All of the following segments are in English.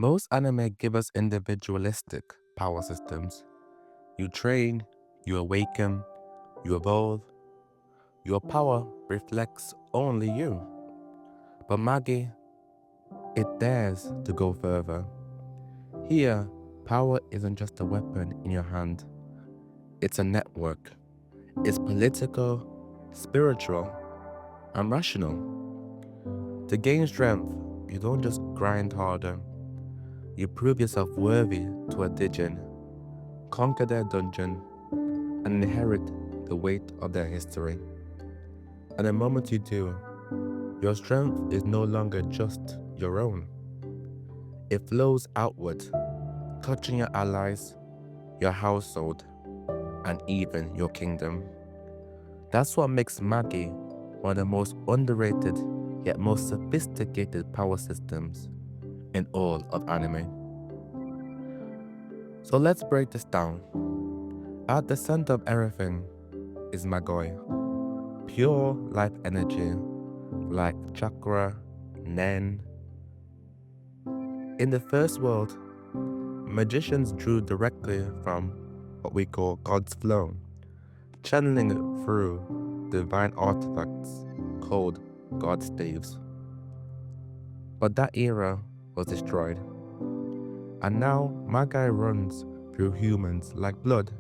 Most anime give us individualistic power systems. You train, you awaken, you evolve. Your power reflects only you. But Magi, it dares to go further. Here, power isn't just a weapon in your hand, it's a network. It's political, spiritual, and rational. To gain strength, you don't just grind harder, you prove yourself worthy to a djinn, conquer their dungeon, and inherit the weight of their history. And the moment you do, your strength is no longer just your own. It flows outward, touching your allies, your household, and even your kingdom. That's what makes Magi one of the most underrated yet most sophisticated power systems in all of anime. So let's break this down. At the center of everything is Magoi, pure life energy like chakra, nen. In the first world, magicians drew directly from what we call God's flow, channeling it through divine artifacts called God staves. But that era was destroyed, and now Magi runs through humans like blood,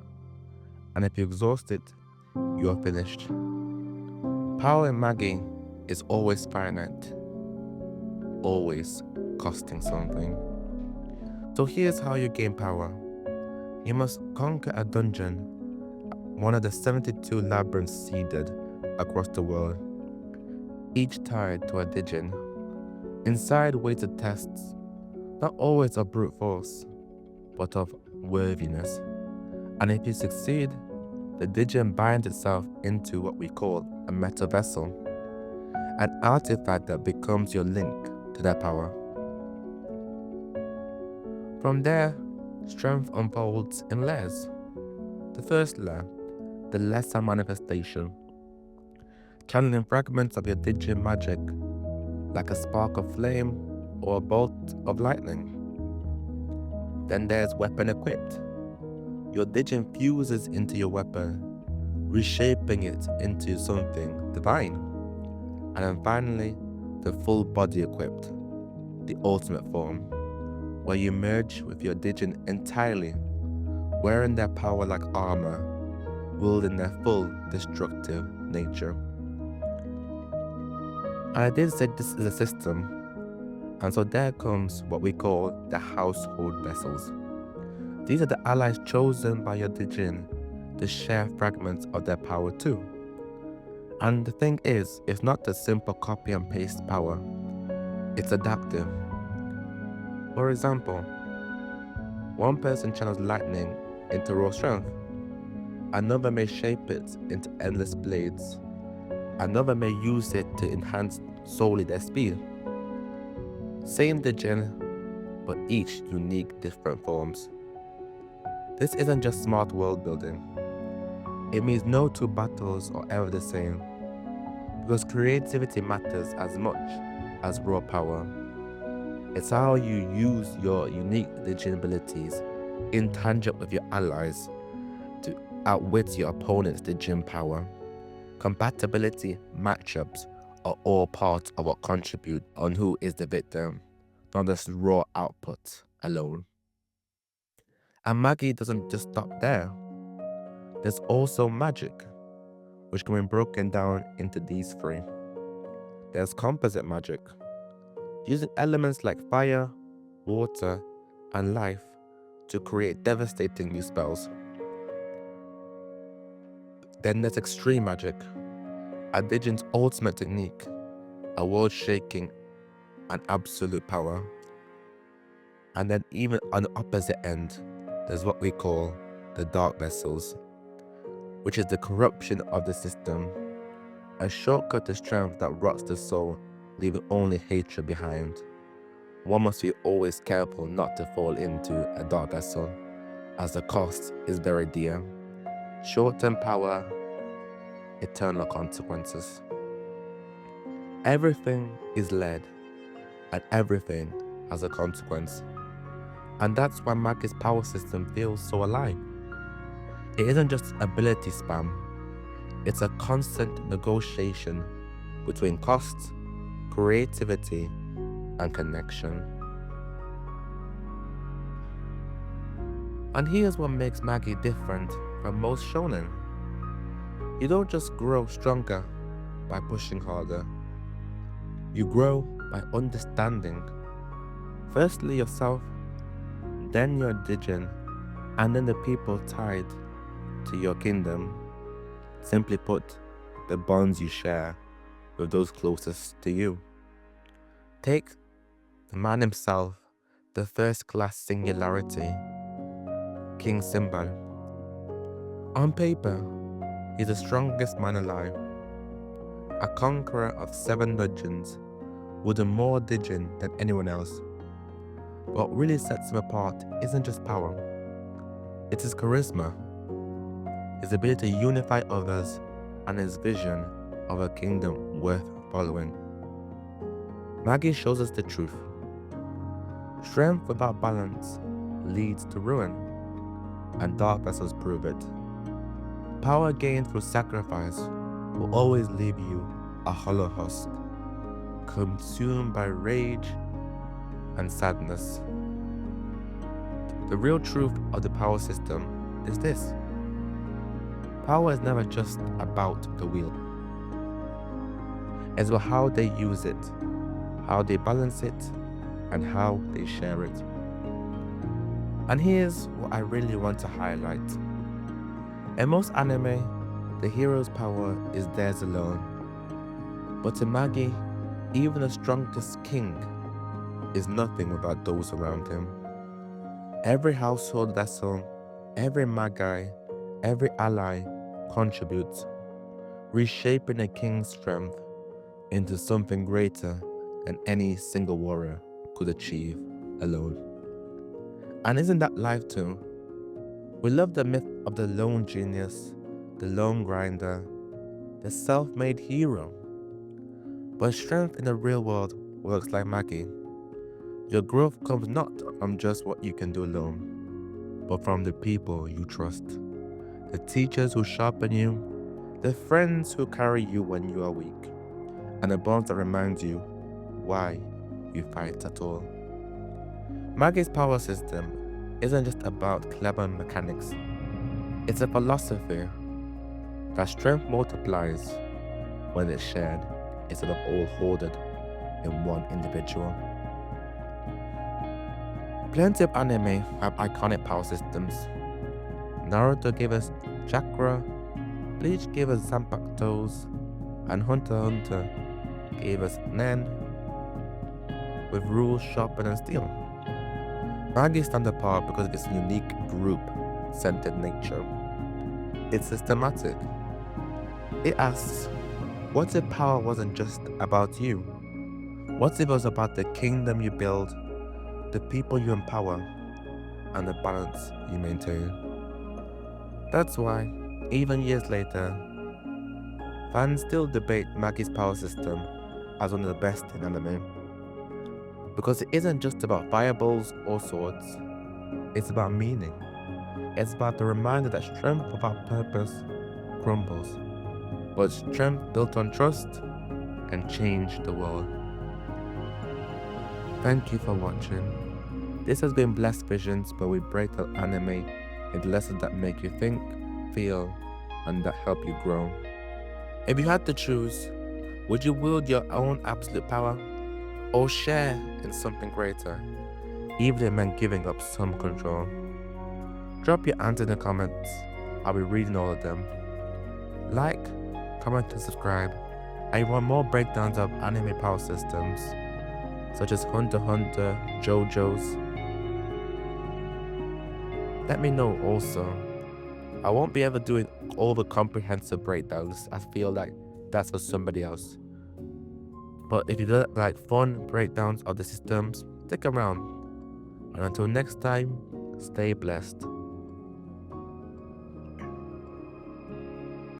and if you exhaust it, you are finished. Power in Magi is always finite, always costing something. So here's how you gain power. You must conquer a dungeon, one of the 72 labyrinths seeded across the world, each tied to a djinn. Inside weighted tests, not always of brute force, but of worthiness. And if you succeed, the djinn binds itself into what we call a meta vessel, an artifact that becomes your link to that power. From there, strength unfolds in layers. The first layer, the lesser manifestation, channeling fragments of your djinn magic like a spark of flame or a bolt of lightning. Then there's weapon equipped. Your djinn fuses into your weapon, reshaping it into something divine. And then finally, the full body equipped, the ultimate form, where you merge with your djinn entirely, wearing their power like armor, wielding their full destructive nature. And I did say this is a system, and so there comes what we call the household vessels. These are the allies chosen by your djinn to share fragments of their power too. And the thing is, it's not a simple copy and paste power, it's adaptive. For example, one person channels lightning into raw strength, another may shape it into endless blades, another may use it to enhance solely their speed. Same djinn, but each unique different forms. This isn't just smart world building. It means no two battles are ever the same, because creativity matters as much as raw power. It's how you use your unique djinn abilities in tangent with your allies to outwit your opponent's djinn power. Compatibility matchups are all part of what contribute on who is the victim, not just raw output alone. And Magi doesn't just stop there. There's also magic, which can be broken down into these three. There's composite magic, using elements like fire, water, and life to create devastating new spells. Then there's extreme magic, a djinn's ultimate technique, a world-shaking and absolute power. And then even on the opposite end, there's what we call the dark vessels, which is the corruption of the system, a shortcut to strength that rots the soul, leaving only hatred behind. One must be always careful not to fall into a dark vessel, as the cost is very dear. Short-term power, eternal consequences. Everything is led, and everything has a consequence. And that's why Magi's power system feels so alive. It isn't just ability spam, it's a constant negotiation between cost, creativity, and connection. And here's what makes Magi different from most shonen. You don't just grow stronger by pushing harder. You grow by understanding, firstly yourself, then your djinn, and then the people tied to your kingdom. Simply put, the bonds you share with those closest to you. Take the man himself, the first class singularity, King Simbal. On paper, he's the strongest man alive, a conqueror of 7 dungeons, with a more djinn than anyone else. What really sets him apart isn't just power, it's his charisma, his ability to unify others, and his vision of a kingdom worth following. Magi shows us the truth. Strength without balance leads to ruin, and dark vessels prove it. Power gained through sacrifice will always leave you a hollow husk, consumed by rage and sadness. The real truth of the power system is this: power is never just about the wheel. It's about how they use it, how they balance it, and how they share it. And here's what I really want to highlight. In most anime, the hero's power is theirs alone. But in Magi, even the strongest king is nothing without those around him. Every household vessel, every Magi, every ally contributes, reshaping a king's strength into something greater than any single warrior could achieve alone. And isn't that life too? We love the myth of the lone genius, the lone grinder, the self-made hero. But strength in the real world works like Magi. Your growth comes not from just what you can do alone, but from the people you trust, the teachers who sharpen you, the friends who carry you when you are weak, and the bonds that remind you why you fight at all. Magi's power system isn't just about clever mechanics. It's a philosophy that strength multiplies when it's shared instead of all hoarded in one individual. Plenty of anime have iconic power systems. Naruto gave us chakra, Bleach gave us Zanpakutos, and Hunter x Hunter gave us Nen, with rules sharper than steel. Magi stands apart because of its unique group-centered nature. It's systematic. It asks, what if power wasn't just about you? What if it was about the kingdom you build, the people you empower, and the balance you maintain? That's why, even years later, fans still debate Magi's power system as one of the best in anime. Because it isn't just about fireballs or swords, it's about meaning. It's about the reminder that strength without purpose crumbles, but strength built on trust can change the world. Thank you for watching. This has been Blessed Visions, where we break down anime into lessons that make you think, feel, and that help you grow. If you had to choose, would you wield your own absolute power or share in something greater, even if it meant giving up some control? Drop your answer in the comments. I'll be reading all of them. Like, comment, and subscribe. I want more breakdowns of anime power systems, such as Hunter x Hunter, JoJo's. Let me know also. I won't be ever doing all the comprehensive breakdowns. I feel like that's for somebody else. But if you do like fun breakdowns of the systems, stick around. And until next time, stay blessed.